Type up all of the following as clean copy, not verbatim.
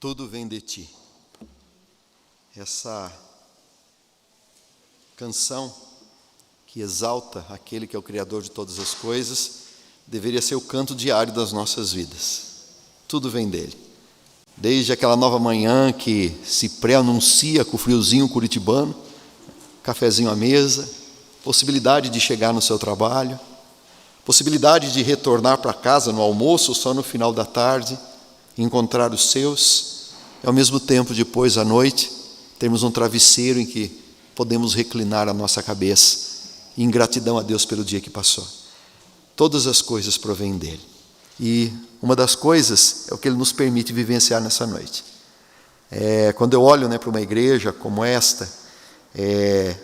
Tudo vem de ti. Essa canção que exalta aquele que é o Criador de todas as coisas deveria ser o canto diário das nossas vidas. Tudo vem dele. Desde aquela nova manhã que se pré-anuncia com o friozinho curitibano, cafezinho à mesa, possibilidade de chegar no seu trabalho, possibilidade de retornar para casa no almoço só no final da tarde, encontrar os seus, e ao mesmo tempo, depois à noite, termos um travesseiro em que podemos reclinar a nossa cabeça, em gratidão a Deus pelo dia que passou. Todas as coisas provêm dele. E uma das coisas é o que ele nos permite vivenciar nessa noite. Quando eu olho para uma igreja como esta,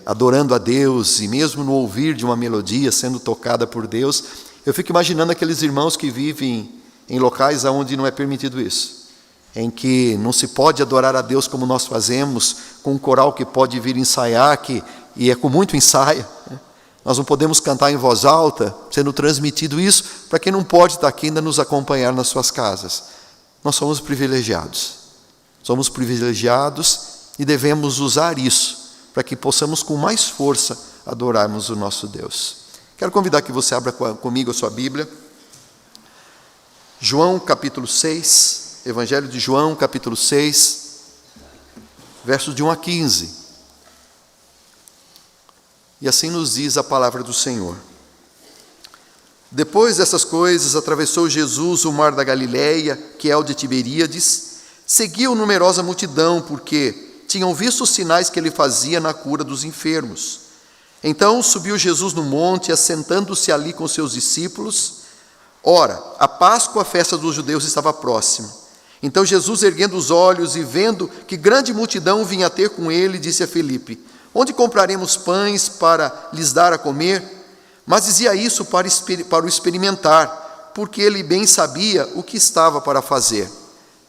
adorando a Deus, e mesmo no ouvir de uma melodia sendo tocada por Deus, eu fico imaginando aqueles irmãos que vivem em locais onde não é permitido isso, em que não se pode adorar a Deus como nós fazemos, com um coral que pode vir ensaiar, e é com muito ensaio, né? Nós não podemos cantar em voz alta, sendo transmitido isso, para quem não pode estar aqui ainda nos acompanhar nas suas casas. Nós somos privilegiados e devemos usar isso, para que possamos com mais força adorarmos o nosso Deus. Quero convidar que você abra comigo a sua Bíblia. João capítulo 6, Evangelho de João capítulo 6, versos de 1 a 15. E assim nos diz a palavra do Senhor. Depois dessas coisas, atravessou Jesus o mar da Galileia, que é o de Tiberíades, seguiu numerosa multidão, porque tinham visto os sinais que ele fazia na cura dos enfermos. Então subiu Jesus no monte, assentando-se ali com seus discípulos. Ora, a Páscoa, a festa dos judeus, estava próxima. Então Jesus, erguendo os olhos e vendo que grande multidão vinha ter com ele, disse a Filipe: onde compraremos pães para lhes dar a comer? Mas dizia isso para o experimentar, porque ele bem sabia o que estava para fazer.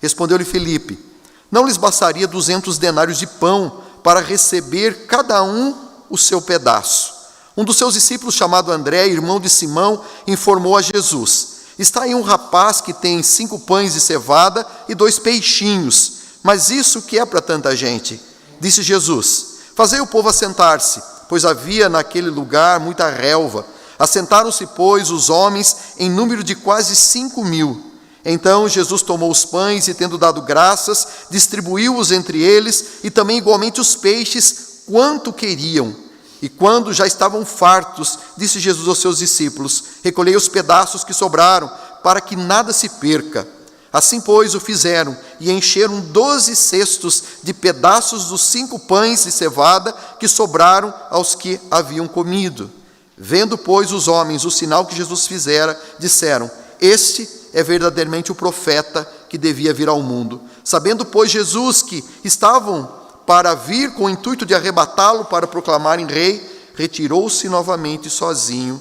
Respondeu-lhe Filipe: não lhes bastaria 200 denários de pão para receber cada um o seu pedaço? Um dos seus discípulos, chamado André, irmão de Simão, informou a Jesus: está aí um rapaz que tem 5 pães de cevada e 2 peixinhos, mas isso que é para tanta gente? Disse Jesus: fazei o povo assentar-se, pois havia naquele lugar muita relva. Assentaram-se, pois, os homens em número de quase 5.000. Então Jesus tomou os pães e, tendo dado graças, distribuiu-os entre eles, e também igualmente os peixes, quanto queriam. E quando já estavam fartos, disse Jesus aos seus discípulos: recolhei os pedaços que sobraram, para que nada se perca. Assim, pois, o fizeram, e encheram 12 cestos de pedaços dos 5 pães de cevada que sobraram aos que haviam comido. Vendo, pois, os homens o sinal que Jesus fizera, disseram: este é verdadeiramente o profeta que devia vir ao mundo. Sabendo, pois, Jesus que estavam para vir com o intuito de arrebatá-lo para proclamarem rei, retirou-se novamente sozinho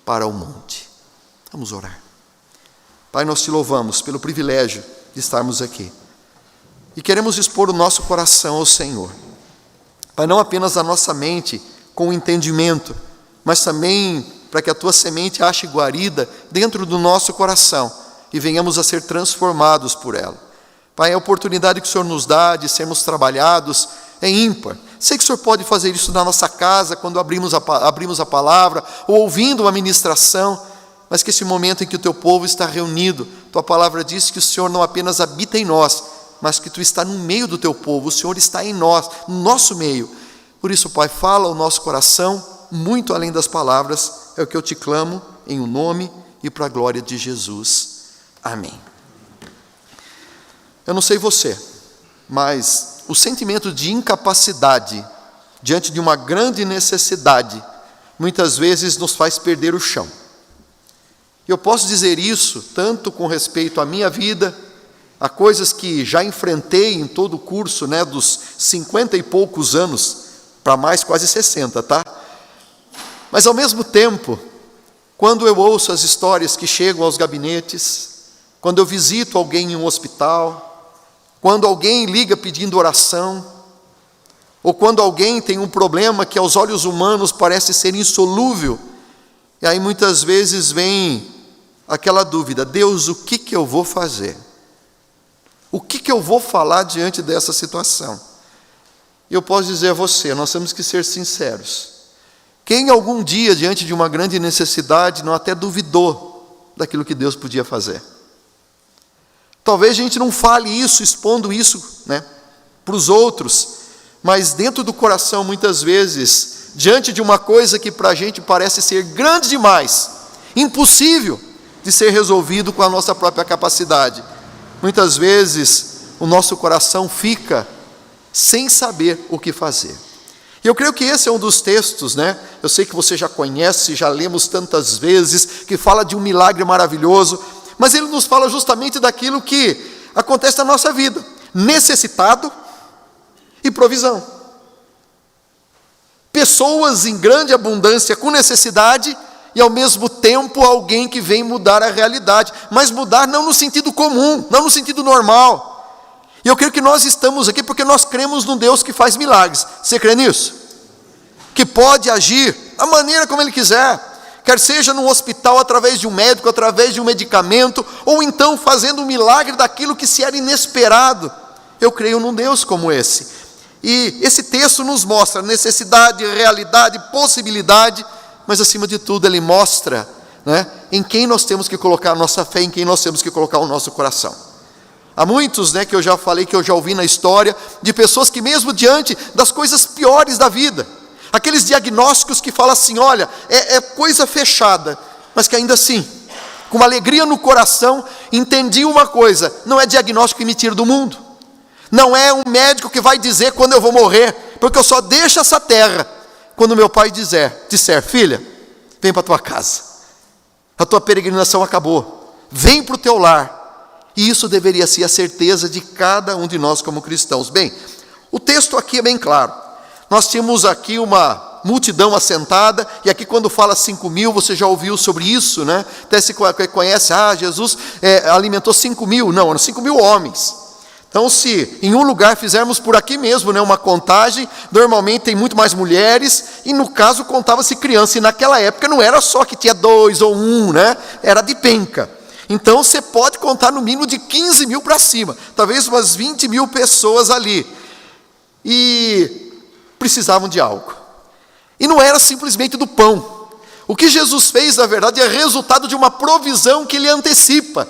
para o monte. Vamos orar. Pai, nós te louvamos pelo privilégio de estarmos aqui. E queremos expor o nosso coração ao Senhor. Pai, não apenas a nossa mente com o entendimento, mas também para que a tua semente ache guarida dentro do nosso coração e venhamos a ser transformados por ela. Pai, a oportunidade que o Senhor nos dá de sermos trabalhados é ímpar. Sei que o Senhor pode fazer isso na nossa casa, quando abrimos a palavra, ou ouvindo uma ministração, mas que esse momento em que o teu povo está reunido, tua palavra diz que o Senhor não apenas habita em nós, mas que tu está no meio do teu povo, o Senhor está em nós, no nosso meio. Por isso, Pai, fala ao nosso coração, muito além das palavras, é o que eu te clamo, em o nome e para a glória de Jesus. Amém. Eu não sei você, mas o sentimento de incapacidade diante de uma grande necessidade muitas vezes nos faz perder o chão. Eu posso dizer isso tanto com respeito à minha vida, a coisas que já enfrentei em todo o curso, dos 50 e poucos anos, para mais quase 60, tá? Mas ao mesmo tempo, quando eu ouço as histórias que chegam aos gabinetes, quando eu visito alguém em um hospital, quando alguém liga pedindo oração, ou quando alguém tem um problema que aos olhos humanos parece ser insolúvel, e aí muitas vezes vem aquela dúvida: Deus, o que eu vou fazer? O que eu vou falar diante dessa situação? Eu posso dizer a você, nós temos que ser sinceros. Quem algum dia, diante de uma grande necessidade, não até duvidou daquilo que Deus podia fazer? Talvez a gente não fale isso, expondo isso, para os outros, mas dentro do coração, muitas vezes, diante de uma coisa que para a gente parece ser grande demais, impossível de ser resolvido com a nossa própria capacidade, muitas vezes o nosso coração fica sem saber o que fazer. E eu creio que esse é um dos textos, eu sei que você já conhece, já lemos tantas vezes, que fala de um milagre maravilhoso, mas ele nos fala justamente daquilo que acontece na nossa vida, necessitado e provisão. Pessoas em grande abundância com necessidade e ao mesmo tempo alguém que vem mudar a realidade, mas mudar não no sentido comum, não no sentido normal. E eu creio que nós estamos aqui porque nós cremos num Deus que faz milagres. Você crê nisso? Que pode agir da maneira como Ele quiser, quer seja num hospital através de um médico, através de um medicamento, ou então fazendo um milagre daquilo que se era inesperado. Eu creio num Deus como esse. E esse texto nos mostra necessidade, realidade, possibilidade, mas acima de tudo ele mostra em quem nós temos que colocar a nossa fé, em quem nós temos que colocar o nosso coração. Há muitos que eu já falei, que eu já ouvi na história, de pessoas que mesmo diante das coisas piores da vida, aqueles diagnósticos que falam assim, olha, é coisa fechada, mas que ainda assim, com uma alegria no coração, entendi uma coisa, não é diagnóstico que me tira do mundo, não é um médico que vai dizer quando eu vou morrer, porque eu só deixo essa terra, quando meu pai disser, filha, vem para a tua casa, a tua peregrinação acabou, vem para o teu lar. E isso deveria ser a certeza de cada um de nós como cristãos. Bem, o texto aqui é bem claro. Nós tínhamos aqui uma multidão assentada, e aqui quando fala 5.000, você já ouviu sobre isso, Até se conhece, Jesus alimentou 5.000, não, eram 5.000 homens. Então, se em um lugar fizermos por aqui mesmo, uma contagem, normalmente tem muito mais mulheres, e no caso contava-se criança, e naquela época não era só que tinha 2 ou 1, era de penca. Então você pode contar no mínimo de 15.000 para cima, talvez umas 20.000 pessoas ali, e precisavam de algo, e não era simplesmente do pão. O que Jesus fez, na verdade, é resultado de uma provisão que Ele antecipa.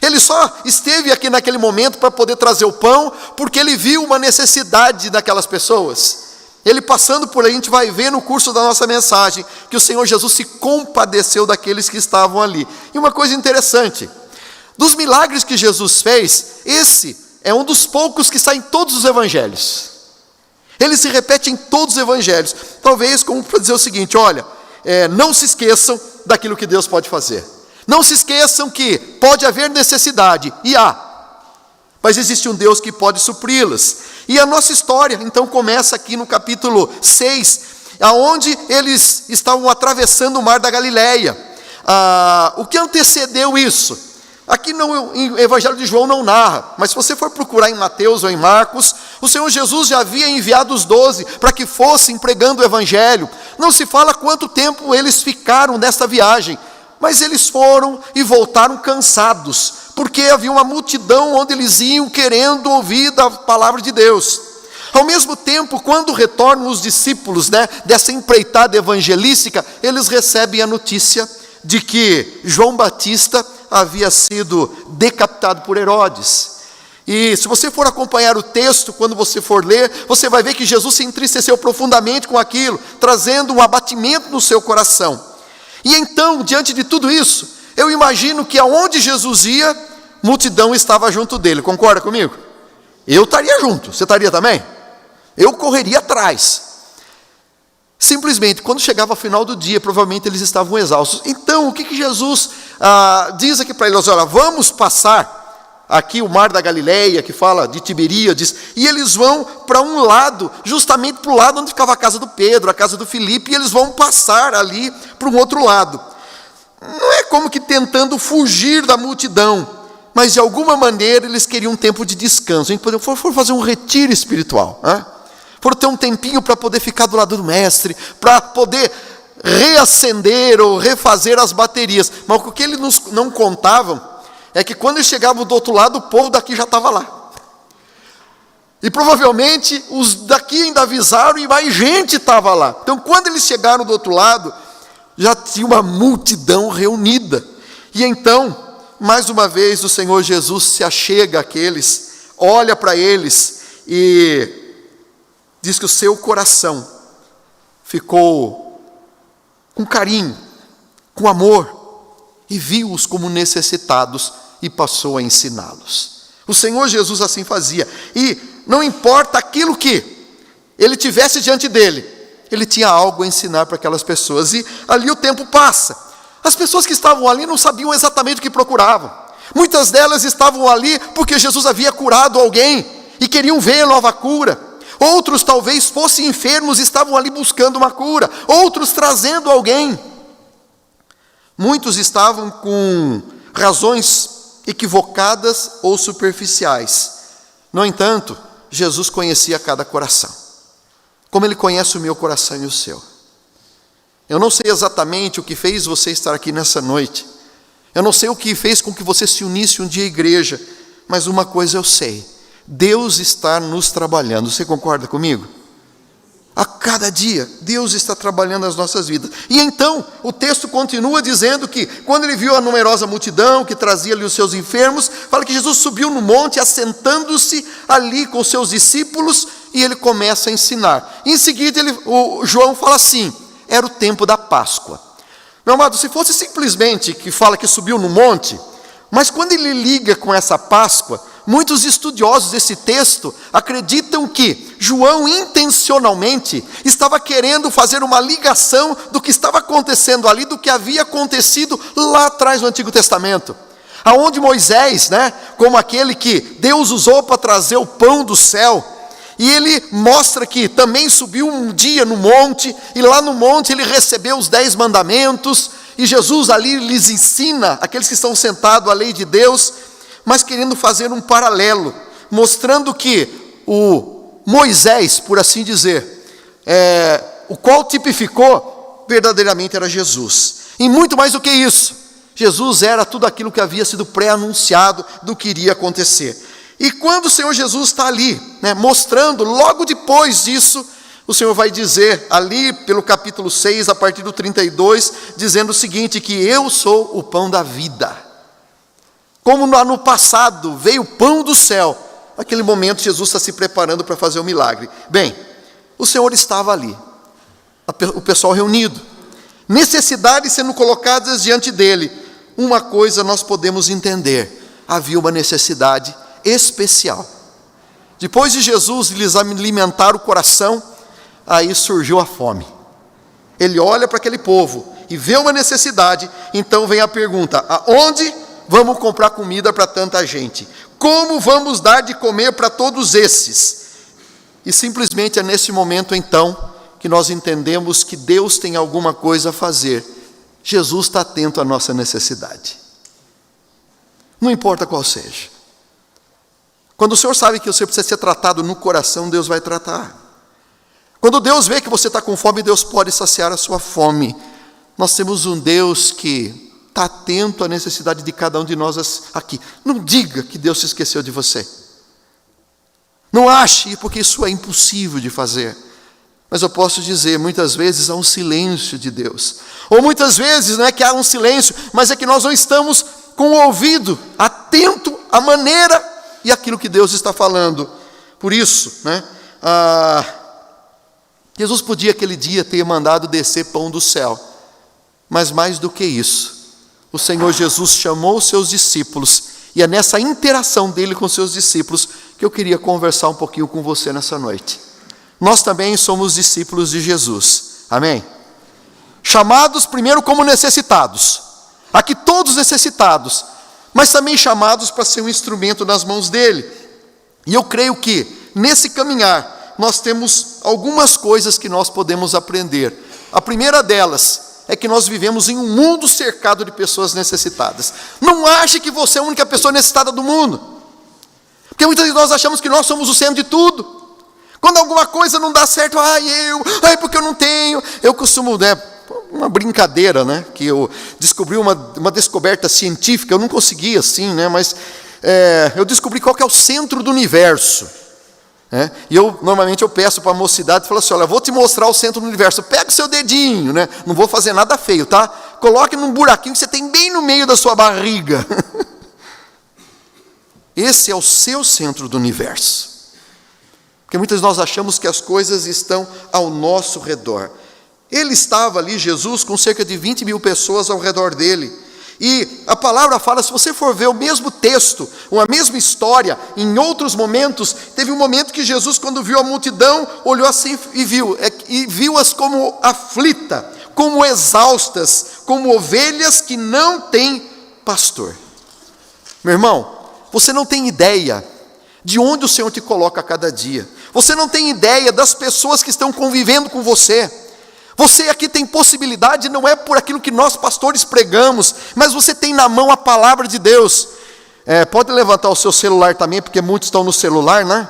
Ele só esteve aqui naquele momento para poder trazer o pão, porque Ele viu uma necessidade daquelas pessoas. Ele passando por aí, a gente vai ver no curso da nossa mensagem, que o Senhor Jesus se compadeceu daqueles que estavam ali. E uma coisa interessante, dos milagres que Jesus fez, esse é um dos poucos que está em todos os evangelhos. Ele se repete em todos os evangelhos. Talvez como para dizer o seguinte, olha, não se esqueçam daquilo que Deus pode fazer. Não se esqueçam que pode haver necessidade, e há. Mas existe um Deus que pode supri-las. E a nossa história, então, começa aqui no capítulo 6, aonde eles estavam atravessando o mar da Galileia. O que antecedeu isso? Aqui em Evangelho de João não narra, mas se você for procurar em Mateus ou em Marcos, o Senhor Jesus já havia enviado os 12 para que fossem pregando o Evangelho. Não se fala quanto tempo eles ficaram nesta viagem, mas eles foram e voltaram cansados, porque havia uma multidão onde eles iam querendo ouvir da palavra de Deus. Ao mesmo tempo, quando retornam os discípulos dessa empreitada evangelística, eles recebem a notícia de que João Batista havia sido decapitado por Herodes. E se você for acompanhar o texto, quando você for ler, você vai ver que Jesus se entristeceu profundamente com aquilo, trazendo um abatimento no seu coração. E então, diante de tudo isso, eu imagino que aonde Jesus ia, multidão estava junto dele. Concorda comigo? Eu estaria junto. Você estaria também? Eu correria atrás. Simplesmente, quando chegava ao final do dia, provavelmente eles estavam exaustos. Então, o que Jesus diz aqui para eles? Olha, vamos passar aqui o mar da Galileia, que fala de Tiberíades, e eles vão para um lado, justamente para o lado onde ficava a casa do Pedro, a casa do Filipe, e eles vão passar ali para um outro lado. Não é como que tentando fugir da multidão, mas de alguma maneira eles queriam um tempo de descanso. A gente for fazer um retiro espiritual, for ter um tempinho para poder ficar do lado do mestre, para poder reacender ou refazer as baterias. Mas o que eles não contavam é que quando eles chegavam do outro lado, o povo daqui já estava lá. E provavelmente os daqui ainda avisaram e mais gente estava lá. Então quando eles chegaram do outro lado, já tinha uma multidão reunida. E então, mais uma vez, o Senhor Jesus se achega àqueles, olha para eles e diz que o seu coração ficou com carinho, com amor, e viu-os como necessitados e passou a ensiná-los. O Senhor Jesus assim fazia, e não importa aquilo que ele tivesse diante dele, ele tinha algo a ensinar para aquelas pessoas, e ali o tempo passa. As pessoas que estavam ali não sabiam exatamente o que procuravam. Muitas delas estavam ali porque Jesus havia curado alguém e queriam ver a nova cura. Outros talvez fossem enfermos e estavam ali buscando uma cura. Outros trazendo alguém. Muitos estavam com razões equivocadas ou superficiais. No entanto, Jesus conhecia cada coração, como Ele conhece o meu coração e o seu. Eu não sei exatamente o que fez você estar aqui nessa noite. Eu não sei o que fez com que você se unisse um dia à igreja, mas uma coisa eu sei: Deus está nos trabalhando. Você concorda comigo? A cada dia, Deus está trabalhando nas nossas vidas. E então, o texto continua dizendo que, quando ele viu a numerosa multidão que trazia ali os seus enfermos, fala que Jesus subiu no monte, assentando-se ali com os seus discípulos, e ele começa a ensinar. Em seguida, o João fala assim: era o tempo da Páscoa. Meu amado, se fosse simplesmente que fala que subiu no monte, mas quando ele liga com essa Páscoa, muitos estudiosos desse texto acreditam que João intencionalmente estava querendo fazer uma ligação do que estava acontecendo ali, do que havia acontecido lá atrás no Antigo Testamento, aonde Moisés, como aquele que Deus usou para trazer o pão do céu, e ele mostra que também subiu um dia no monte, e lá no monte ele recebeu os 10 mandamentos, e Jesus ali lhes ensina, aqueles que estão sentados à lei de Deus, mas querendo fazer um paralelo, mostrando que o Moisés, por assim dizer, o qual tipificou, verdadeiramente era Jesus. E muito mais do que isso, Jesus era tudo aquilo que havia sido pré-anunciado do que iria acontecer. E quando o Senhor Jesus está ali, mostrando, logo depois disso, o Senhor vai dizer, ali pelo capítulo 6, a partir do 32, dizendo o seguinte, que eu sou o pão da vida. Como no ano passado veio o pão do céu, naquele momento Jesus está se preparando para fazer o milagre. Bem, o Senhor estava ali, o pessoal reunido, necessidades sendo colocadas diante dele. Uma coisa nós podemos entender: havia uma necessidade especial. Depois de Jesus lhes alimentar o coração, aí surgiu a fome. Ele olha para aquele povo e vê uma necessidade, então vem a pergunta: aonde vamos comprar comida para tanta gente? Como vamos dar de comer para todos esses? E simplesmente é nesse momento então que nós entendemos que Deus tem alguma coisa a fazer. Jesus está atento à nossa necessidade, não importa qual seja. Quando o Senhor sabe que você precisa ser tratado no coração, Deus vai tratar. Quando Deus vê que você está com fome, Deus pode saciar a sua fome. Nós temos um Deus que está atento à necessidade de cada um de nós aqui. Não diga que Deus se esqueceu de você. Não ache, porque isso é impossível de fazer. Mas eu posso dizer, muitas vezes há um silêncio de Deus. Ou muitas vezes não é que há um silêncio, mas é que nós não estamos com o ouvido atento à maneira e aquilo que Deus está falando. Por isso, Jesus podia aquele dia ter mandado descer pão do céu. Mas mais do que isso, o Senhor Jesus chamou os seus discípulos, e é nessa interação dele com os seus discípulos que eu queria conversar um pouquinho com você nessa noite. Nós também somos discípulos de Jesus, amém? Chamados primeiro como necessitados, aqui todos necessitados, mas também chamados para ser um instrumento nas mãos dele. E eu creio que nesse caminhar nós temos algumas coisas que nós podemos aprender. A primeira delas é que nós vivemos em um mundo cercado de pessoas necessitadas. Não ache que você é a única pessoa necessitada do mundo, porque muitas vezes nós achamos que nós somos o centro de tudo. Quando alguma coisa não dá certo, porque eu não tenho. Eu costumo uma brincadeira, né? Que eu descobri uma descoberta científica, eu não consegui assim, né? Mas eu descobri qual que é o centro do universo. E normalmente eu peço para a mocidade, falo assim, olha, eu vou te mostrar o centro do universo, pega o seu dedinho, né? Não vou fazer nada feio, tá? Coloque num buraquinho que você tem bem no meio da sua barriga. Esse é o seu centro do universo. Porque muitas vezes nós achamos que as coisas estão ao nosso redor. Ele estava ali, Jesus, com cerca de 20 mil pessoas ao redor dele. E a palavra fala, se você for ver o mesmo texto, uma mesma história, em outros momentos, teve um momento que Jesus, quando viu a multidão, olhou assim e viu-as como aflita, como exaustas, como ovelhas que não têm pastor. Meu irmão, você não tem ideia de onde o Senhor te coloca a cada dia. Você não tem ideia das pessoas que estão convivendo com você. Você aqui tem possibilidade, não é por aquilo que nós pastores pregamos, mas você tem na mão a palavra de Deus. Pode levantar o seu celular também, porque muitos estão no celular, né?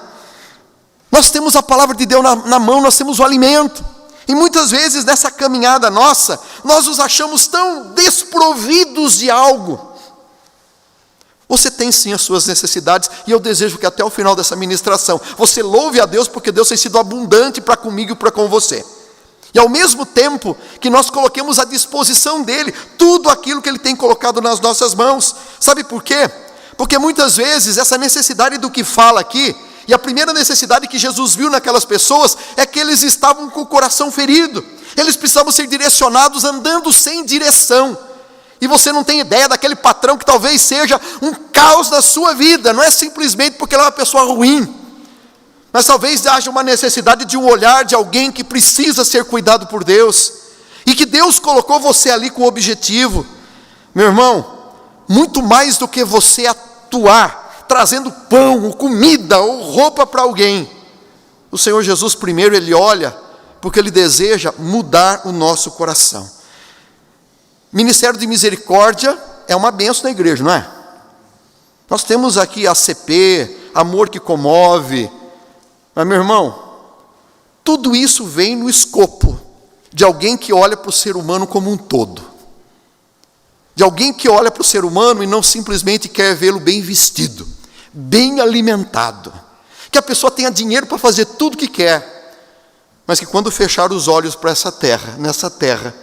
Nós temos a palavra de Deus na mão, nós temos o alimento. E muitas vezes nessa caminhada nossa, nós nos achamos tão desprovidos de algo. Você tem sim as suas necessidades, e eu desejo que até o final dessa ministração, você louve a Deus, porque Deus tem sido abundante para comigo e para com você. E ao mesmo tempo que nós coloquemos à disposição dEle, tudo aquilo que Ele tem colocado nas nossas mãos. Sabe por quê? Porque muitas vezes essa necessidade do que fala aqui, e a primeira necessidade que Jesus viu naquelas pessoas, é que eles estavam com o coração ferido. Eles precisavam ser direcionados andando sem direção. E você não tem ideia daquele patrão que talvez seja um caos na sua vida, não é simplesmente porque ele é uma pessoa ruim, mas talvez haja uma necessidade de um olhar de alguém que precisa ser cuidado por Deus, e que Deus colocou você ali com o objetivo. Meu irmão, muito mais do que você atuar, trazendo pão, ou comida, ou roupa para alguém, o Senhor Jesus primeiro, Ele olha, porque Ele deseja mudar o nosso coração. Ministério de Misericórdia é uma bênção na igreja, não é? Nós temos aqui a ACP, Amor que Comove. Mas, meu irmão, tudo isso vem no escopo de alguém que olha para o ser humano como um todo. De alguém que olha para o ser humano e não simplesmente quer vê-lo bem vestido, bem alimentado. Que a pessoa tenha dinheiro para fazer tudo o que quer, mas que quando fechar os olhos para essa terra, nessa terra,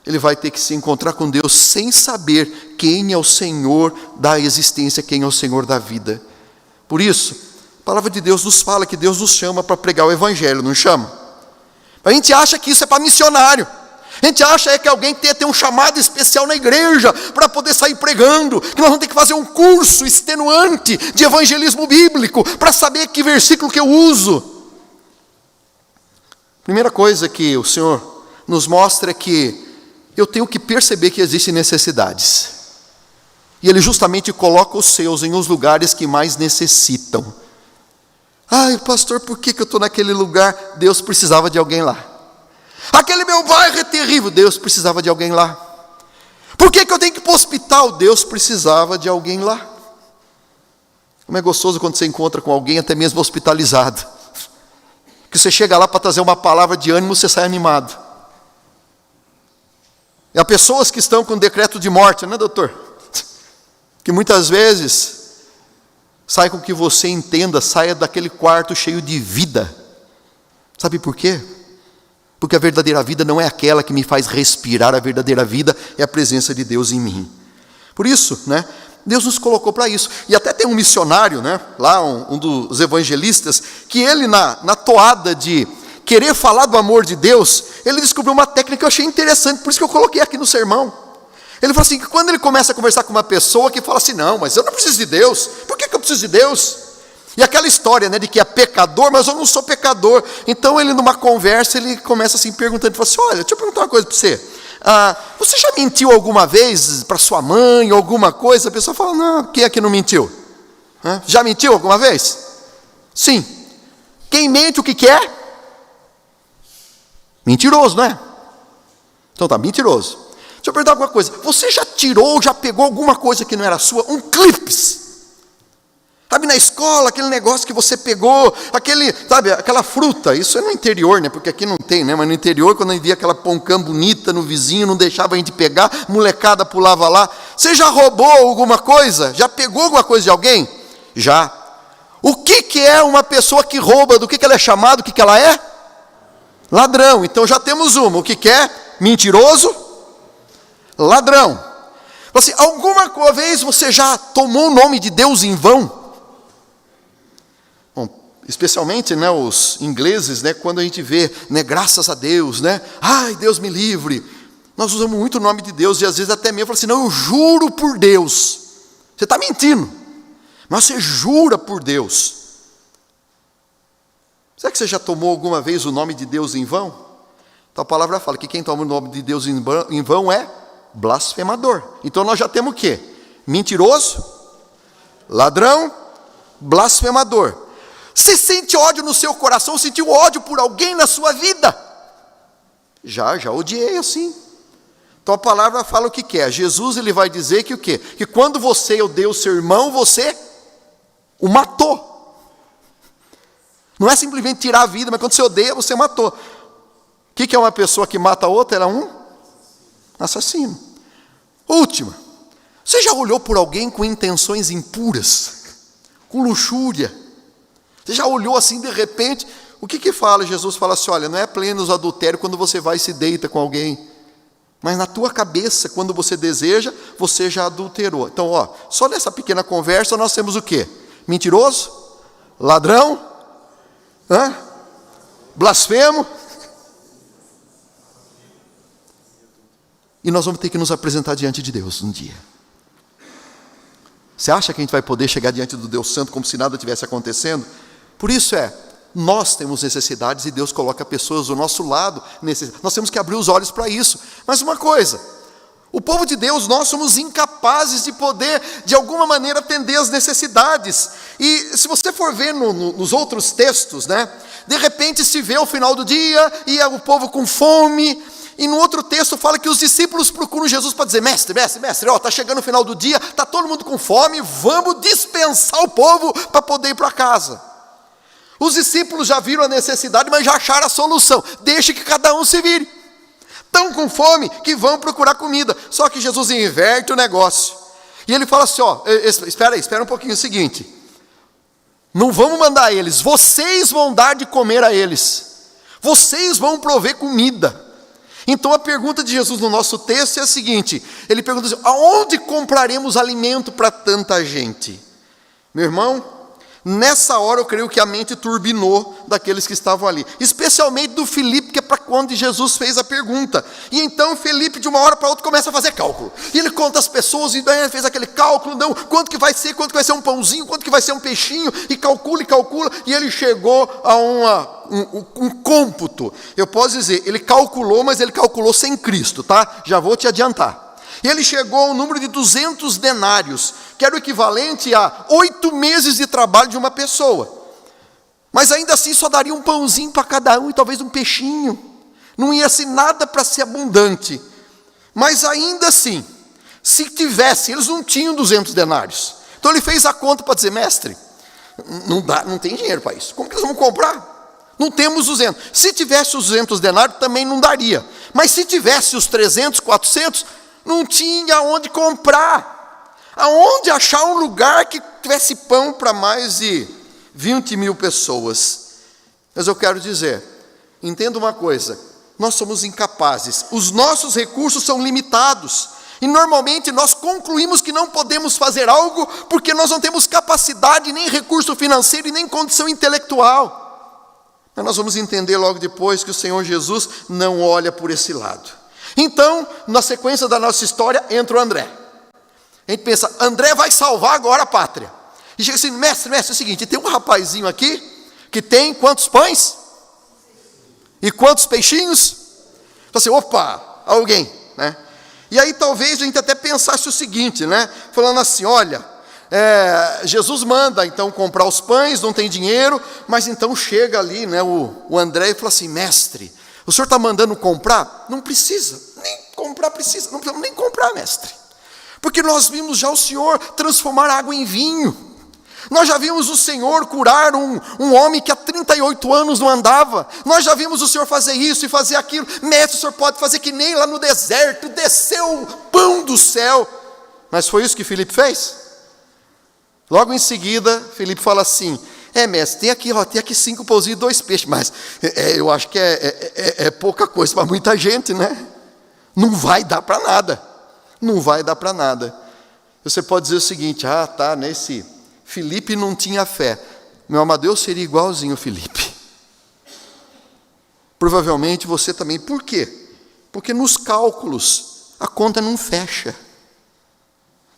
ele vai ter que se encontrar com Deus sem saber quem é o Senhor da existência, quem é o Senhor da vida. Por isso, a palavra de Deus nos fala que Deus nos chama para pregar o Evangelho, não chama? A gente acha que isso é para missionário. A gente acha que alguém tem que ter um chamado especial na igreja para poder sair pregando, que nós vamos ter que fazer um curso extenuante de evangelismo bíblico para saber que versículo que eu uso. Primeira coisa que o Senhor nos mostra é que eu tenho que perceber que existem necessidades. E Ele justamente coloca os seus em os lugares que mais necessitam. Ai, pastor, por que eu estou naquele lugar? Deus precisava de alguém lá. Aquele meu bairro é terrível. Deus precisava de alguém lá. Por que eu tenho que ir para o hospital? Deus precisava de alguém lá. Como é gostoso quando você encontra com alguém, até mesmo hospitalizado. Que você chega lá para trazer uma palavra de ânimo, você sai animado. E há pessoas que estão com decreto de morte, né, doutor? Que muitas vezes sai com que você entenda, saia daquele quarto cheio de vida. Sabe por quê? Porque a verdadeira vida não é aquela que me faz respirar, a verdadeira vida é a presença de Deus em mim. Por isso, né, Deus nos colocou para isso. E até tem um missionário, né, lá um dos evangelistas, que ele na toada de querer falar do amor de Deus, ele descobriu uma técnica que eu achei interessante, por isso que eu coloquei aqui no sermão. Ele falou assim, que quando ele começa a conversar com uma pessoa que fala assim, não, mas eu não preciso de Deus, por que eu preciso de Deus? E aquela história, né, de que é pecador, mas eu não sou pecador. Então ele numa conversa, ele começa assim perguntando, ele fala assim, olha, deixa eu perguntar uma coisa para você. Você já mentiu alguma vez para sua mãe, alguma coisa? A pessoa fala, não, quem é que não mentiu? Já mentiu alguma vez? Sim. Quem mente o que quer? Mentiroso, não é? Então tá, mentiroso. Deixa eu perguntar alguma coisa. Você já tirou, já pegou alguma coisa que não era sua? Um clips. Sabe, na escola, aquele negócio que você pegou, aquela fruta, isso é no interior, né? Porque aqui não tem, né? Mas no interior, quando a gente via aquela poncã bonita no vizinho, não deixava a gente pegar, molecada pulava lá. Você já roubou alguma coisa? Já pegou alguma coisa de alguém? Já. O que é uma pessoa que rouba? Do que ela é chamada? O que ela é? Ladrão. Então já temos uma. O que é? Mentiroso? Ladrão. Assim, alguma vez você já tomou o nome de Deus em vão? Especialmente, né, os ingleses, né, quando a gente vê, né, graças a Deus, né, ai, Deus me livre, nós usamos muito o nome de Deus, e às vezes até mesmo fala assim, não, eu juro por Deus. Você está mentindo, mas você jura por Deus. Será que você já tomou alguma vez o nome de Deus em vão? Então a palavra fala que quem toma o nome de Deus em vão é blasfemador. Então nós já temos o quê? Mentiroso, ladrão, blasfemador. Você sente ódio no seu coração? Sentiu ódio por alguém na sua vida? Já odiei assim. Então a palavra fala o que é. Jesus, ele vai dizer que o quê? Que quando você odeia o seu irmão, você o matou. Não é simplesmente tirar a vida, mas quando você odeia, você matou. O que é uma pessoa que mata a outra? Ela é um assassino. Última. Você já olhou por alguém com intenções impuras? Com luxúria? Você já olhou assim de repente? O que fala? Jesus fala assim, olha, não é pleno o adultério quando você vai e se deita com alguém. Mas na tua cabeça, quando você deseja, você já adulterou. Então, só nessa pequena conversa nós temos o quê? Mentiroso? Ladrão? Blasfemo? E nós vamos ter que nos apresentar diante de Deus um dia. Você acha que a gente vai poder chegar diante do Deus Santo como se nada tivesse acontecendo? Por isso nós temos necessidades e Deus coloca pessoas do nosso lado. Nós temos que abrir os olhos para isso. Mas uma coisa, o povo de Deus, nós somos incapazes de poder, de alguma maneira, atender as necessidades. E se você for ver nos outros textos, né, de repente se vê ao final do dia, e o povo com fome. E no outro texto fala que os discípulos procuram Jesus para dizer, mestre, está chegando o final do dia, está todo mundo com fome, vamos dispensar o povo para poder ir para casa. Os discípulos já viram a necessidade, mas já acharam a solução. Deixe que cada um se vire. Estão com fome que vão procurar comida. Só que Jesus inverte o negócio. E ele fala assim, espera um pouquinho, é o seguinte. Não vamos mandar eles, vocês vão dar de comer a eles. Vocês vão prover comida. Então a pergunta de Jesus no nosso texto é a seguinte. Ele pergunta assim, aonde compraremos alimento para tanta gente? Meu irmão, nessa hora eu creio que a mente turbinou daqueles que estavam ali, especialmente do Filipe, que é para quando Jesus fez a pergunta. E então Filipe de uma hora para outra começa a fazer cálculo, e ele conta as pessoas, e daí ele fez aquele cálculo, não, quanto que vai ser um pãozinho, quanto que vai ser um peixinho, e calcula, e ele chegou a um cômputo. Eu posso dizer, ele calculou, mas ele calculou sem Cristo, tá? Já vou te adiantar. E ele chegou ao número de 200 denários, que era o equivalente a 8 meses de trabalho de uma pessoa. Mas ainda assim só daria um pãozinho para cada um e talvez um peixinho. Não ia ser nada para ser abundante. Mas ainda assim, se tivesse, eles não tinham 200 denários. Então ele fez a conta para dizer, mestre, não tem dinheiro para isso. Como que eles vão comprar? Não temos 200. Se tivesse os 200 denários também não daria. Mas se tivesse os 300, 400... não tinha onde comprar, aonde achar um lugar que tivesse pão para mais de 20 mil pessoas. Mas eu quero dizer, entenda uma coisa, nós somos incapazes, os nossos recursos são limitados, e normalmente nós concluímos que não podemos fazer algo, porque nós não temos capacidade, nem recurso financeiro, e nem condição intelectual. Mas nós vamos entender logo depois que o Senhor Jesus não olha por esse lado. Então, na sequência da nossa história, entra o André. A gente pensa, André vai salvar agora a pátria. E chega assim, mestre, é o seguinte, tem um rapazinho aqui, que tem quantos pães? E quantos peixinhos? Então assim, opa, alguém, né? E aí talvez a gente até pensasse o seguinte, né? Falando assim, olha, Jesus manda então comprar os pães, não tem dinheiro, mas então chega ali, né, o André e fala assim, mestre, o senhor está mandando comprar? Não precisa, nem comprar precisa, não precisamos nem comprar, mestre. Porque nós vimos já o senhor transformar água em vinho. Nós já vimos o Senhor curar um homem que há 38 anos não andava. Nós já vimos o Senhor fazer isso e fazer aquilo. Mestre, o Senhor pode fazer que nem lá no deserto, desceu o pão do céu. Mas foi isso que Filipe fez? Logo em seguida, Filipe fala assim: mestre, tem aqui 5 pãozinhos e 2 peixes, mas eu acho que é pouca coisa para muita gente, né? Não vai dar para nada. Não vai dar para nada. Você pode dizer o seguinte: nesse Filipe não tinha fé. Meu amado, eu seria igualzinho Filipe. Provavelmente você também. Por quê? Porque nos cálculos a conta não fecha.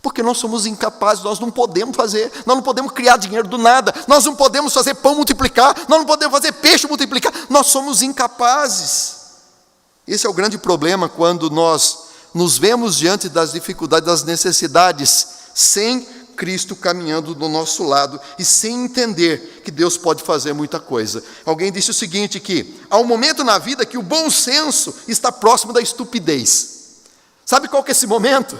Porque nós somos incapazes, nós não podemos fazer, nós não podemos criar dinheiro do nada, nós não podemos fazer pão multiplicar, nós não podemos fazer peixe multiplicar, nós somos incapazes. Esse é o grande problema quando nós nos vemos diante das dificuldades, das necessidades, sem Cristo caminhando do nosso lado e sem entender que Deus pode fazer muita coisa. Alguém disse o seguinte, que há um momento na vida que o bom senso está próximo da estupidez. Sabe qual que é esse momento?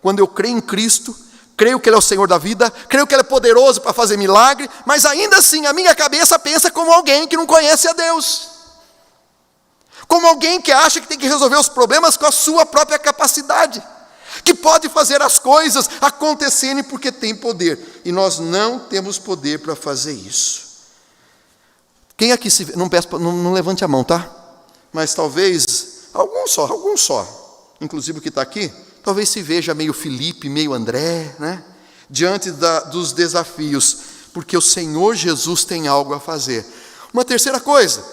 Quando eu creio em Cristo, creio que Ele é o Senhor da vida, creio que Ele é poderoso para fazer milagre, mas ainda assim a minha cabeça pensa como alguém que não conhece a Deus. Como alguém que acha que tem que resolver os problemas com a sua própria capacidade. Que pode fazer as coisas acontecerem porque tem poder. E nós não temos poder para fazer isso. Quem aqui se vê, não levante a mão, tá? Mas talvez, algum só, inclusive o que está aqui, talvez se veja meio Filipe, meio André, né? Diante dos desafios, porque o Senhor Jesus tem algo a fazer. Uma terceira coisa,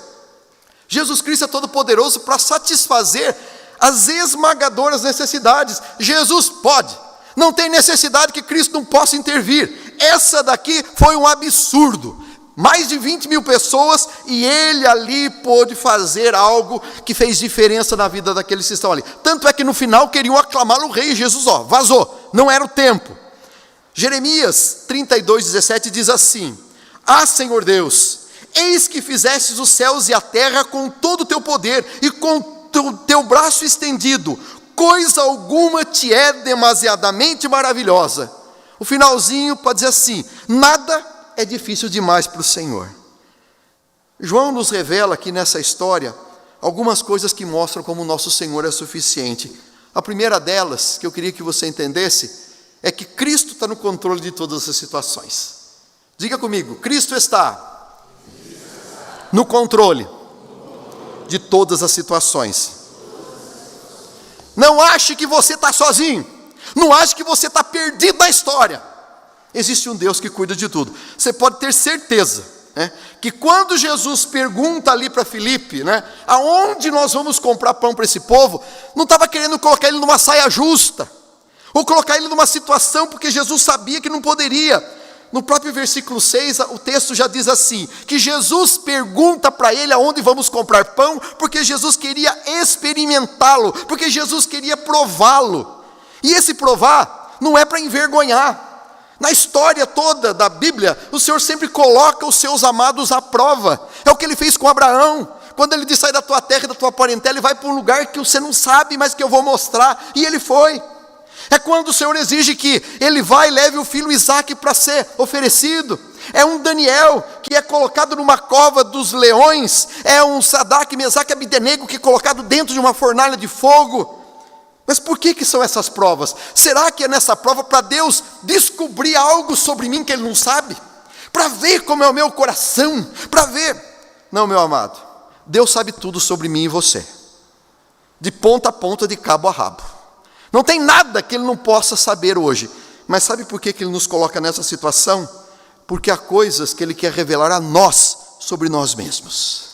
Jesus Cristo é todo poderoso para satisfazer as esmagadoras necessidades. Jesus pode, não tem necessidade que Cristo não possa intervir. Essa daqui foi um absurdo. Mais de 20 mil pessoas e ele ali pôde fazer algo que fez diferença na vida daqueles que estão ali. Tanto é que no final queriam aclamá-lo o rei. Jesus vazou, não era o tempo. Jeremias 32:17 diz assim: Senhor Deus, eis que fizestes os céus e a terra com todo o teu poder e com teu braço estendido, coisa alguma te é demasiadamente maravilhosa. O finalzinho pode dizer assim: nada é difícil demais para o Senhor. João nos revela aqui nessa história algumas coisas que mostram como o nosso Senhor é suficiente. A primeira delas, que eu queria que você entendesse, é que Cristo está no controle de todas as situações. Diga comigo: Cristo está no controle de todas as situações. Não ache que você está sozinho. Não ache que você está perdido na história. Existe um Deus que cuida de tudo. Você pode ter certeza, né, que quando Jesus pergunta ali para Filipe, né, aonde nós vamos comprar pão para esse povo, não estava querendo colocar ele numa saia justa, ou colocar ele numa situação, porque Jesus sabia que não poderia. No próprio versículo 6, o texto já diz assim, que Jesus pergunta para ele aonde vamos comprar pão, porque Jesus queria experimentá-lo, porque Jesus queria prová-lo. E esse provar não é para envergonhar. Na história toda da Bíblia, o Senhor sempre coloca os seus amados à prova. É o que Ele fez com Abraão. Quando Ele diz: sai da tua terra e da tua parentela e vai para um lugar que você não sabe, mas que eu vou mostrar. E Ele foi. É quando o Senhor exige que Ele vá e leve o filho Isaque para ser oferecido. É um Daniel que é colocado numa cova dos leões. É um Sadraque, Mesaque e Abdenego que é colocado dentro de uma fornalha de fogo. Mas por que são essas provas? Será que é nessa prova para Deus descobrir algo sobre mim que Ele não sabe? Para ver como é o meu coração? Para ver? Não, meu amado. Deus sabe tudo sobre mim e você. De ponta a ponta, de cabo a rabo. Não tem nada que Ele não possa saber hoje. Mas sabe por que Ele nos coloca nessa situação? Porque há coisas que Ele quer revelar a nós sobre nós mesmos.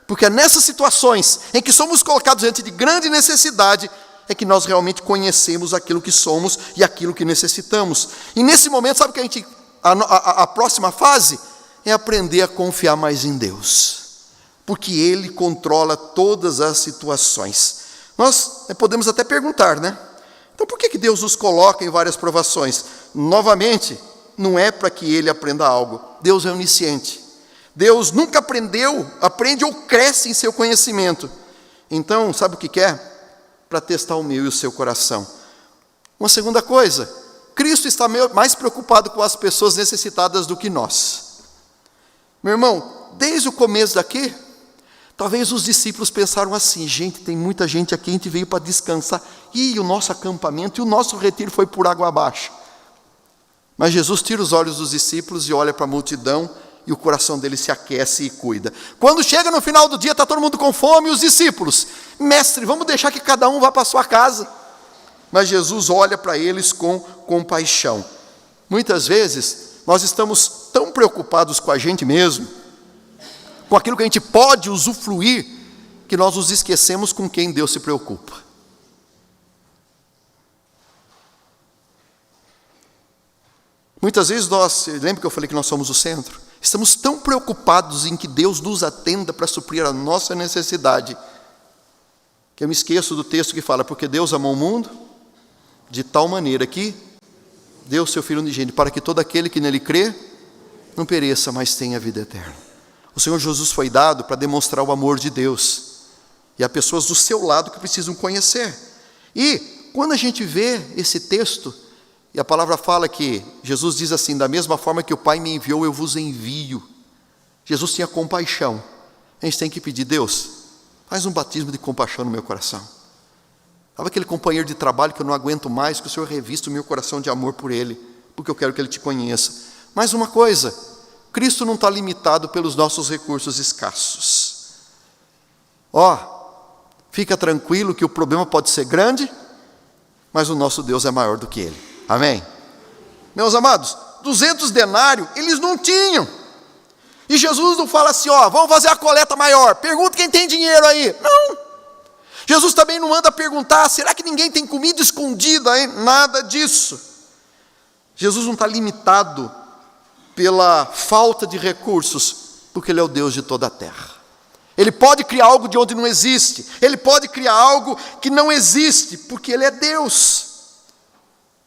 Porque é nessas situações em que somos colocados diante de grande necessidade, é que nós realmente conhecemos aquilo que somos e aquilo que necessitamos. E nesse momento, sabe o que a próxima fase? É aprender a confiar mais em Deus. Porque Ele controla todas as situações. Nós podemos até perguntar, né? Então por que Deus nos coloca em várias provações? Novamente, não é para que Ele aprenda algo. Deus é onisciente. Deus nunca aprende ou cresce em seu conhecimento. Então, sabe o que quer? Para testar o meu e o seu coração. Uma segunda coisa, Cristo está mais preocupado com as pessoas necessitadas do que nós. Meu irmão, desde o começo daqui, talvez os discípulos pensaram assim: gente, tem muita gente aqui, a gente veio para descansar, e o nosso acampamento e o nosso retiro foi por água abaixo. Mas Jesus tira os olhos dos discípulos e olha para a multidão, e o coração deles se aquece e cuida. Quando chega no final do dia, está todo mundo com fome, e os discípulos: mestre, vamos deixar que cada um vá para a sua casa. Mas Jesus olha para eles com compaixão. Muitas vezes, nós estamos tão preocupados com a gente mesmo, com aquilo que a gente pode usufruir, que nós nos esquecemos com quem Deus se preocupa. Muitas vezes lembra que eu falei que nós somos o centro? Estamos tão preocupados em que Deus nos atenda para suprir a nossa necessidade, que eu me esqueço do texto que fala: porque Deus amou o mundo de tal maneira que deu o seu Filho unigênito, para que todo aquele que nele crê não pereça, mas tenha vida eterna. O Senhor Jesus foi dado para demonstrar o amor de Deus, e há pessoas do seu lado que precisam conhecer. E quando a gente vê esse texto, e a palavra fala que Jesus diz assim: da mesma forma que o Pai me enviou, eu vos envio. Jesus tinha compaixão. A gente tem que pedir: Deus, faz um batismo de compaixão no meu coração. Sabe aquele companheiro de trabalho que eu não aguento mais, que o Senhor revista o meu coração de amor por ele, porque eu quero que ele te conheça. Mais uma coisa, Cristo não está limitado pelos nossos recursos escassos. Fica tranquilo que o problema pode ser grande, mas o nosso Deus é maior do que ele. Amém? Meus amados, 200 denários eles não tinham. E Jesus não fala assim: vamos fazer a coleta maior, pergunta quem tem dinheiro aí. Não. Jesus também não manda perguntar: será que ninguém tem comida escondida aí? Nada disso. Jesus não está limitado pela falta de recursos, porque Ele é o Deus de toda a terra. Ele pode criar algo de onde não existe. Ele pode criar algo que não existe, porque Ele é Deus.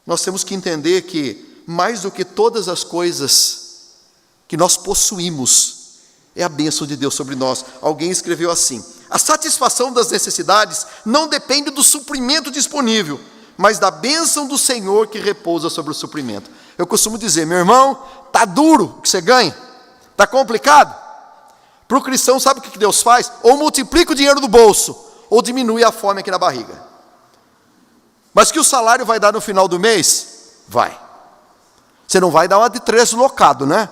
Nós temos que entender que, mais do que todas as coisas que nós possuímos, é a bênção de Deus sobre nós. Alguém escreveu assim: a satisfação das necessidades não depende do suprimento disponível, mas da bênção do Senhor que repousa sobre o suprimento. Eu costumo dizer: meu irmão, está duro o que você ganha, está complicado. Para o cristão, sabe o que Deus faz? Ou multiplica o dinheiro do bolso, ou diminui a fome aqui na barriga. Mas que o salário vai dar no final do mês? Vai. Você não vai dar uma de deslocado, né?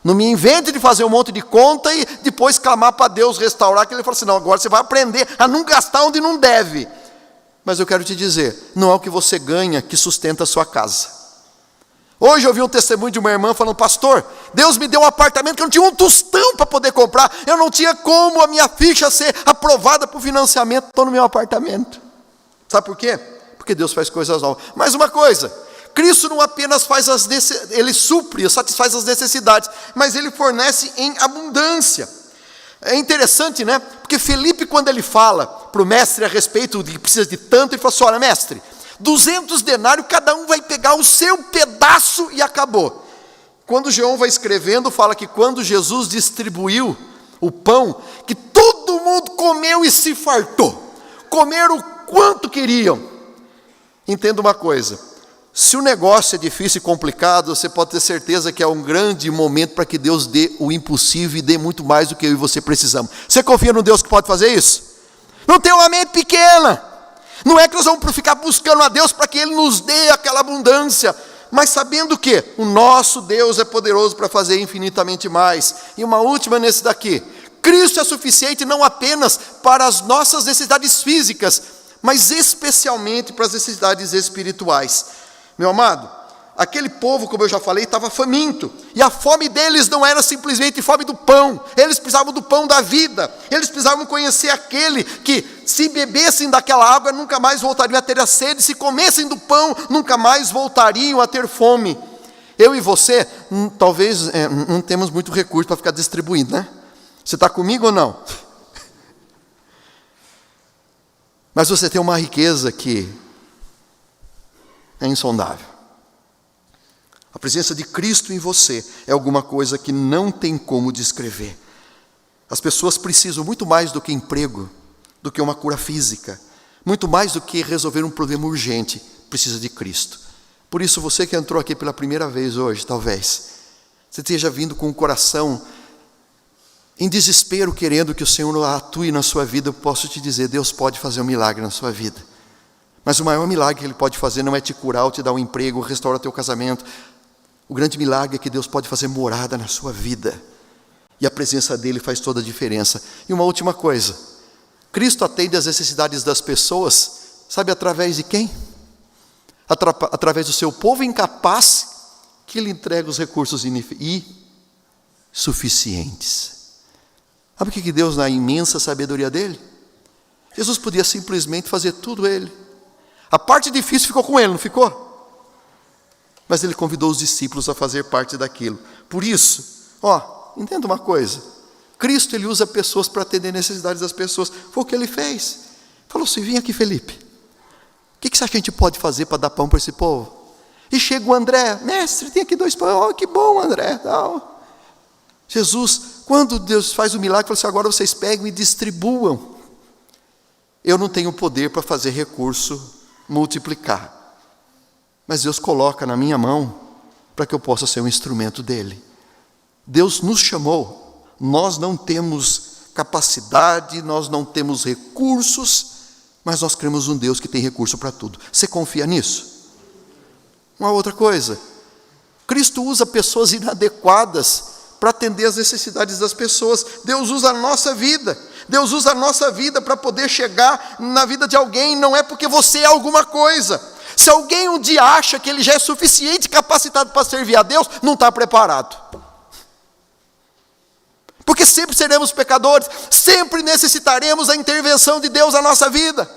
Não me invente de fazer um monte de conta e depois clamar para Deus restaurar, que Ele fala assim: não, agora você vai aprender a não gastar onde não deve. Mas eu quero te dizer, não é o que você ganha que sustenta a sua casa. Hoje eu vi um testemunho de uma irmã falando: pastor, Deus me deu um apartamento que eu não tinha um tostão para poder comprar, eu não tinha como a minha ficha ser aprovada para o financiamento, estou no meu apartamento. Sabe por quê? Porque Deus faz coisas novas. Mais uma coisa, Cristo não apenas Ele supre, satisfaz as necessidades, mas Ele fornece em abundância. É interessante, né? Porque Felipe, quando ele fala para o mestre a respeito de que precisa de tanto, ele fala assim: olha, mestre, 200 denários, cada um vai pegar o seu pedaço e acabou. Quando João vai escrevendo, fala que quando Jesus distribuiu o pão, que todo mundo comeu e se fartou. Comeram o quanto queriam. Entenda uma coisa: se o negócio é difícil e complicado, você pode ter certeza que é um grande momento para que Deus dê o impossível e dê muito mais do que eu e você precisamos. Você confia no Deus que pode fazer isso? Não tem uma mente pequena. Não é que nós vamos ficar buscando a Deus para que Ele nos dê aquela abundância, mas sabendo que o nosso Deus é poderoso para fazer infinitamente mais. E uma última nesse daqui: Cristo é suficiente não apenas para as nossas necessidades físicas, mas especialmente para as necessidades espirituais. Meu amado, aquele povo, como eu já falei, estava faminto, e a fome deles não era simplesmente fome do pão, eles precisavam do pão da vida, eles precisavam conhecer aquele que, se bebessem daquela água, nunca mais voltariam a ter a sede, se comessem do pão, nunca mais voltariam a ter fome. Eu e você, talvez não temos muito recurso para ficar distribuindo, né? Você está comigo ou não? Mas você tem uma riqueza que é insondável. A presença de Cristo em você é alguma coisa que não tem como descrever. As pessoas precisam muito mais do que emprego, do que uma cura física, muito mais do que resolver um problema urgente, precisa de Cristo. Por isso, você que entrou aqui pela primeira vez hoje, talvez, você esteja vindo com o coração em desespero, querendo que o Senhor atue na sua vida. Eu posso te dizer, Deus pode fazer um milagre na sua vida. Mas o maior milagre que Ele pode fazer não é te curar ou te dar um emprego, ou restaurar teu casamento. O grande milagre é que Deus pode fazer morada na sua vida. E a presença dEle faz toda a diferença. E uma última coisa. Cristo atende às necessidades das pessoas, sabe através de quem? Através do seu povo incapaz, que Ele entrega os recursos insuficientes. Sabe o que Deus, na imensa sabedoria dEle? Jesus podia simplesmente fazer tudo Ele. A parte difícil ficou com Ele, não ficou? Mas Ele convidou os discípulos a fazer parte daquilo. Por isso, entenda uma coisa. Cristo, Ele usa pessoas para atender necessidades das pessoas. Foi o que Ele fez. Falou assim, vem aqui, Felipe. O que você acha que a gente pode fazer para dar pão para esse povo? E chega o André, mestre, tem aqui 2 pães. Que bom, André. Não. Jesus, quando Deus faz o milagre, fala assim, agora vocês pegam e distribuam. Eu não tenho poder para fazer recurso multiplicar. Mas Deus coloca na minha mão para que eu possa ser um instrumento dEle. Deus nos chamou. Nós não temos capacidade, nós não temos recursos, mas nós cremos um Deus que tem recurso para tudo. Você confia nisso? Uma outra coisa. Cristo usa pessoas inadequadas para atender as necessidades das pessoas. Deus usa a nossa vida. Deus usa a nossa vida para poder chegar na vida de alguém. Não é porque você é alguma coisa. Se alguém um dia acha que ele já é suficiente capacitado para servir a Deus, não está preparado. Porque sempre seremos pecadores, sempre necessitaremos da intervenção de Deus na nossa vida.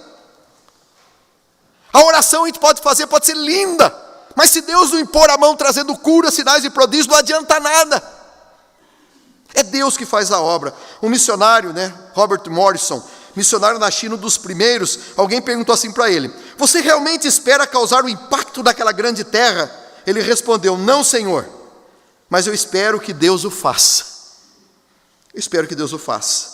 A oração a gente pode fazer, pode ser linda, mas se Deus não impor a mão trazendo cura, sinais e prodígios, não adianta nada. É Deus que faz a obra. Um missionário, Robert Morrison, missionário na China, um dos primeiros, alguém perguntou assim para ele, você realmente espera causar o impacto daquela grande terra? Ele respondeu, não, Senhor, mas eu espero que Deus o faça. Eu espero que Deus o faça.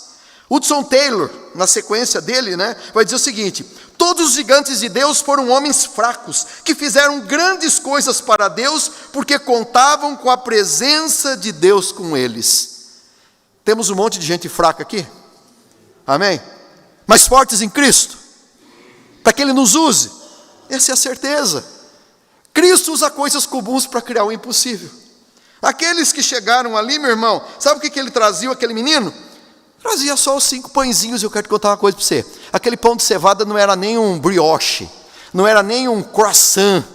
Hudson Taylor, na sequência dele, vai dizer o seguinte, todos os gigantes de Deus foram homens fracos, que fizeram grandes coisas para Deus, porque contavam com a presença de Deus com eles. Temos um monte de gente fraca aqui? Amém? Mas fortes em Cristo? Para que Ele nos use? Essa é a certeza. Cristo usa coisas comuns para criar o impossível. Aqueles que chegaram ali, meu irmão, sabe o que ele trazia, aquele menino? Trazia só os 5 pãezinhos. Eu quero te contar uma coisa para você. Aquele pão de cevada não era nem um brioche, não era nem um croissant.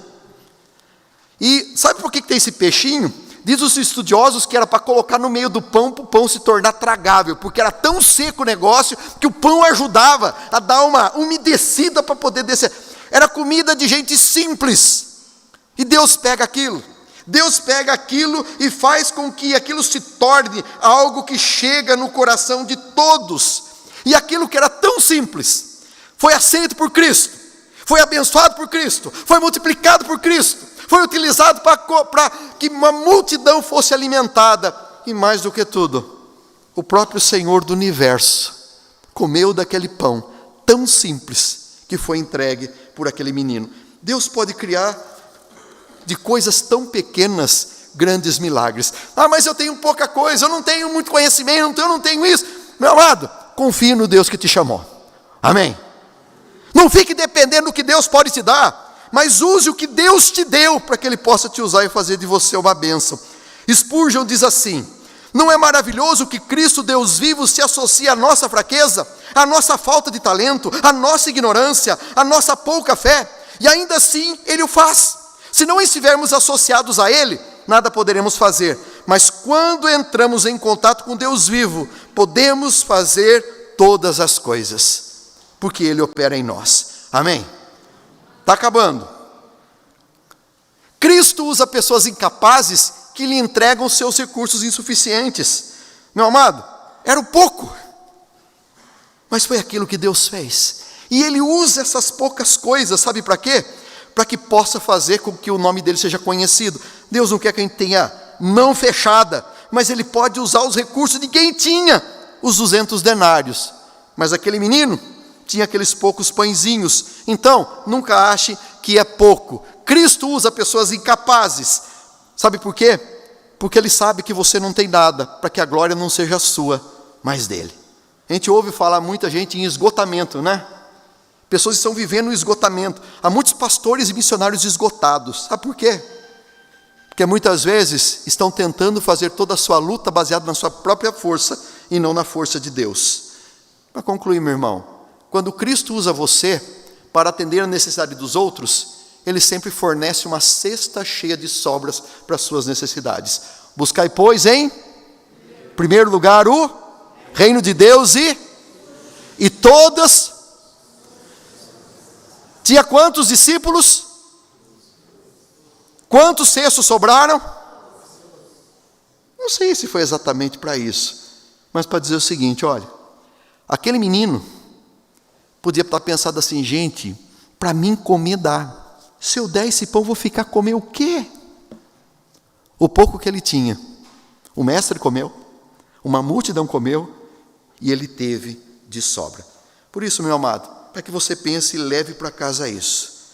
E sabe por que tem esse peixinho? Diz os estudiosos que era para colocar no meio do pão, para o pão se tornar tragável, porque era tão seco o negócio, que o pão ajudava a dar uma umedecida para poder descer. Era comida de gente simples. E Deus pega aquilo. Deus pega aquilo e faz com que aquilo se torne algo que chega no coração de todos. E aquilo que era tão simples, foi aceito por Cristo, foi abençoado por Cristo, foi multiplicado por Cristo, foi utilizado para que uma multidão fosse alimentada. E mais do que tudo, o próprio Senhor do universo comeu daquele pão tão simples que foi entregue por aquele menino. Deus pode criar de coisas tão pequenas, grandes milagres. Mas eu tenho pouca coisa, eu não tenho muito conhecimento, eu não tenho isso. Meu amado, confie no Deus que te chamou. Amém? Não fique dependendo do que Deus pode te dar, mas use o que Deus te deu, para que Ele possa te usar e fazer de você uma bênção. Spurgeon diz assim, não é maravilhoso que Cristo, Deus vivo, se associa à nossa fraqueza, à nossa falta de talento, à nossa ignorância, à nossa pouca fé, e ainda assim Ele o faz. Se não estivermos associados a Ele, nada poderemos fazer. Mas quando entramos em contato com Deus vivo, podemos fazer todas as coisas, porque Ele opera em nós. Amém? Está acabando. Cristo usa pessoas incapazes que lhe entregam seus recursos insuficientes. Meu amado, era o pouco, mas foi aquilo que Deus fez. E Ele usa essas poucas coisas, sabe para quê? Para que possa fazer com que o nome dele seja conhecido. Deus não quer que a gente tenha mão fechada, mas Ele pode usar os recursos de quem tinha os 200 denários. Mas aquele menino tinha aqueles poucos pãezinhos. Então, nunca ache que é pouco. Cristo usa pessoas incapazes. Sabe por quê? Porque Ele sabe que você não tem nada, para que a glória não seja sua, mas dele. A gente ouve falar muita gente em esgotamento, né? Pessoas estão vivendo um esgotamento. Há muitos pastores e missionários esgotados. Sabe por quê? Porque muitas vezes estão tentando fazer toda a sua luta baseada na sua própria força e não na força de Deus. Para concluir, meu irmão, quando Cristo usa você para atender a necessidade dos outros, Ele sempre fornece uma cesta cheia de sobras para as suas necessidades. Buscai, pois, em primeiro lugar o reino de Deus e todas. Tinha quantos discípulos? Quantos cestos sobraram? Não sei se foi exatamente para isso, mas para dizer o seguinte, olha, aquele menino podia estar pensando assim, gente, para mim comer dá. Se eu der esse pão, vou ficar a comer o quê? O pouco que ele tinha, o mestre comeu, uma multidão comeu, e ele teve de sobra. Por isso, meu amado, para que você pense e leve para casa isso.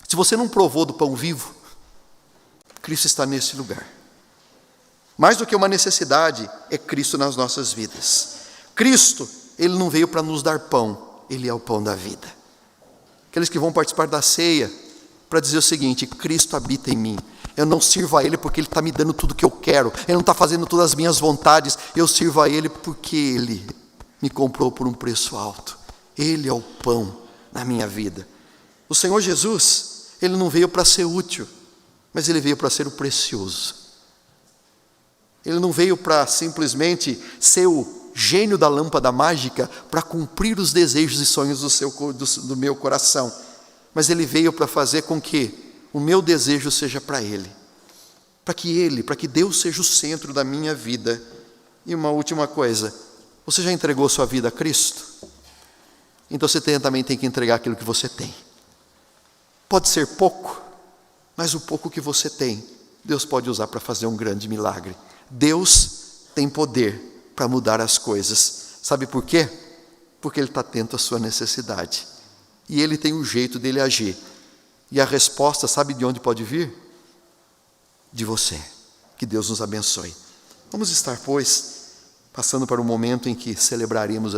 Se você não provou do pão vivo, Cristo está nesse lugar. Mais do que uma necessidade, é Cristo nas nossas vidas. Cristo, Ele não veio para nos dar pão, Ele é o pão da vida. Aqueles que vão participar da ceia, para dizer o seguinte, Cristo habita em mim. Eu não sirvo a Ele porque Ele está me dando tudo o que eu quero. Ele não está fazendo todas as minhas vontades. Eu sirvo a Ele porque Ele me comprou por um preço alto. Ele é o pão na minha vida. O Senhor Jesus, Ele não veio para ser útil, mas Ele veio para ser o precioso. Ele não veio para simplesmente ser o gênio da lâmpada mágica para cumprir os desejos e sonhos do meu coração. Mas Ele veio para fazer com que o meu desejo seja para Ele. Para que Deus seja o centro da minha vida. E uma última coisa, você já entregou sua vida a Cristo? Então você também tem que entregar aquilo que você tem. Pode ser pouco, mas o pouco que você tem, Deus pode usar para fazer um grande milagre. Deus tem poder para mudar as coisas. Sabe por quê? Porque Ele está atento à sua necessidade. E Ele tem um jeito dele agir. E a resposta, sabe de onde pode vir? De você. Que Deus nos abençoe. Vamos estar, pois, passando para um momento em que celebraremos